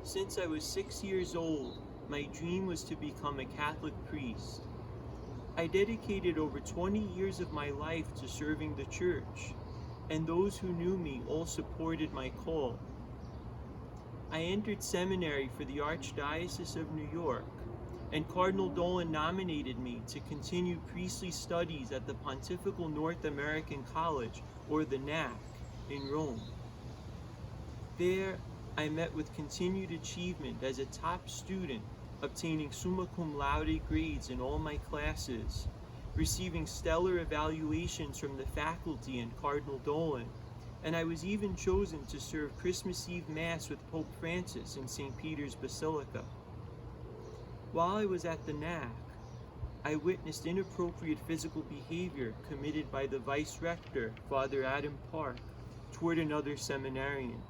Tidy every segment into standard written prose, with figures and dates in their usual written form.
Since I was 6 years old, my dream was to become a Catholic priest. I dedicated over 20 years of my life to serving the church, and those who knew me all supported my call. I entered seminary for the Archdiocese of New York, and Cardinal Dolan nominated me to continue priestly studies at the Pontifical North American College, or the NAC, in Rome. There, I met with continued achievement as a top student, obtaining summa cum laude grades in all my classes, receiving stellar evaluations from the faculty and Cardinal Dolan, and I was even chosen to serve Christmas Eve Mass with Pope Francis in St. Peter's Basilica. While I was at the NAC, I witnessed inappropriate physical behavior committed by the Vice Rector, Father Adam Park, toward another seminarian.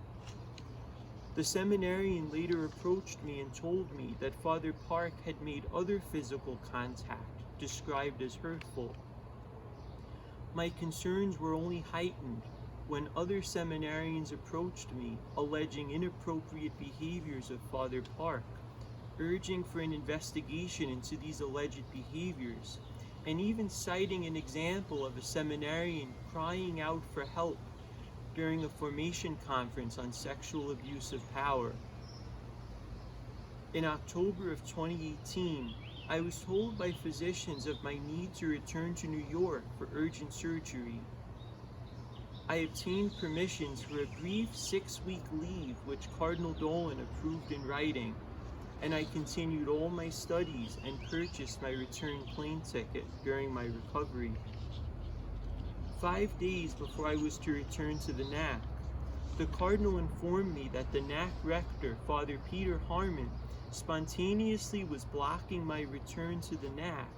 The seminarian later approached me and told me that Father Park had made other physical contact, described as hurtful. My concerns were only heightened when other seminarians approached me, alleging inappropriate behaviors of Father Park, urging for an investigation into these alleged behaviors, and even citing an example of a seminarian crying out for help during a formation conference on sexual abuse of power. In October of 2018, I was told by physicians of my need to return to New York for urgent surgery. I obtained permissions for a brief 6-week leave which Cardinal Dolan approved in writing, and I continued all my studies and purchased my return plane ticket during my recovery. 5 days before I was to return to the NAC, the Cardinal informed me that the NAC Rector, Father Peter Harmon, spontaneously was blocking my return to the NAC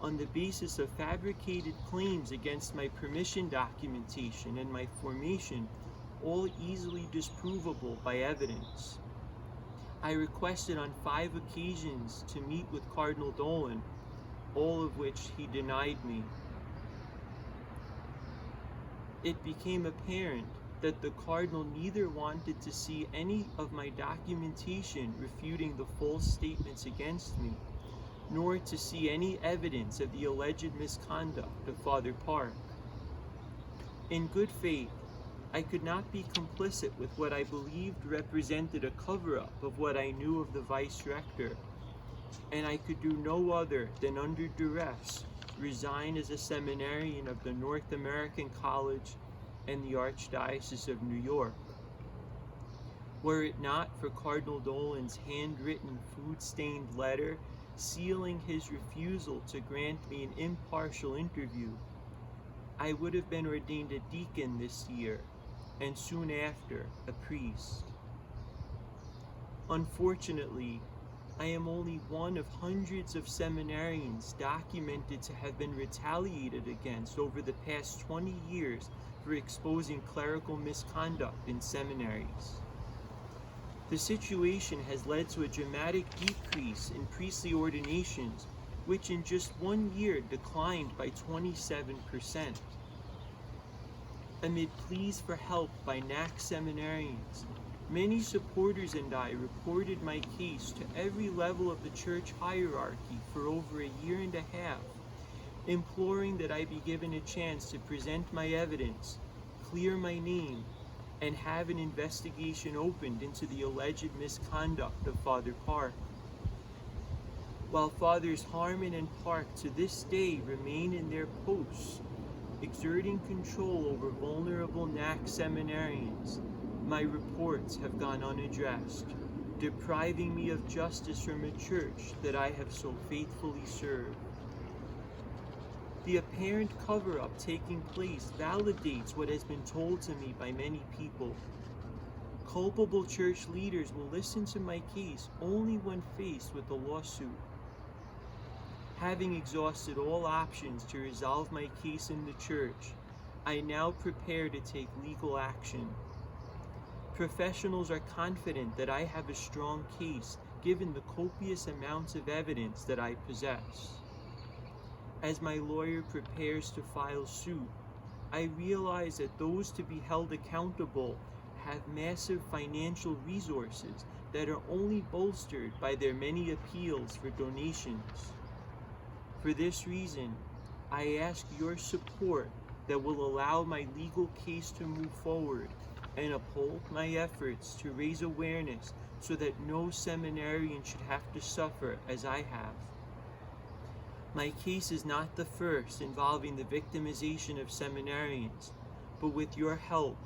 on the basis of fabricated claims against my permission documentation and my formation, all easily disprovable by evidence. I requested on 5 occasions to meet with Cardinal Dolan, all of which he denied me. It became apparent that the Cardinal neither wanted to see any of my documentation refuting the false statements against me, nor to see any evidence of the alleged misconduct of Father Park. In good faith, I could not be complicit with what I believed represented a cover-up of what I knew of the Vice Rector, and I could do no other than under duress resign as a seminarian of the North American College and the Archdiocese of New York. Were it not for Cardinal Dolan's handwritten, food-stained letter sealing his refusal to grant me an impartial interview, I would have been ordained a deacon this year, and soon after, a priest. Unfortunately, I am only one of hundreds of seminarians documented to have been retaliated against over the past 20 years for exposing clerical misconduct in seminaries. The situation has led to a dramatic decrease in priestly ordinations, which in just 1 year declined by 27%. Amid pleas for help by NAC seminarians, many supporters and I reported my case to every level of the church hierarchy for over a year and a half, imploring that I be given a chance to present my evidence, clear my name, and have an investigation opened into the alleged misconduct of Father Park. While Fathers Harmon and Park to this day remain in their posts, exerting control over vulnerable NAC seminarians, my reports have gone unaddressed, depriving me of justice from a church that I have so faithfully served. The apparent cover-up taking place validates what has been told to me by many people. Culpable church leaders will listen to my case only when faced with a lawsuit. Having exhausted all options to resolve my case in the church, I now prepare to take legal action. Professionals are confident that I have a strong case given the copious amounts of evidence that I possess. As my lawyer prepares to file suit, I realize that those to be held accountable have massive financial resources that are only bolstered by their many appeals for donations. For this reason, I ask your support that will allow my legal case to move forward and uphold my efforts to raise awareness so that no seminarian should have to suffer as I have. My case is not the first involving the victimization of seminarians, but with your help,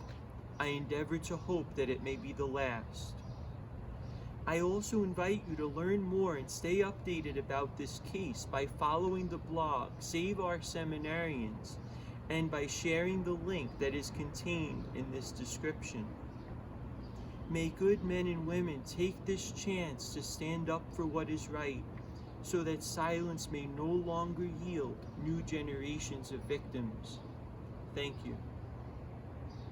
I endeavor to hope that it may be the last. I also invite you to learn more and stay updated about this case by following the blog Save Our Seminarians and by sharing the link that is contained in this description. May good men and women take this chance to stand up for what is right, so that silence may no longer yield new generations of victims. Thank you.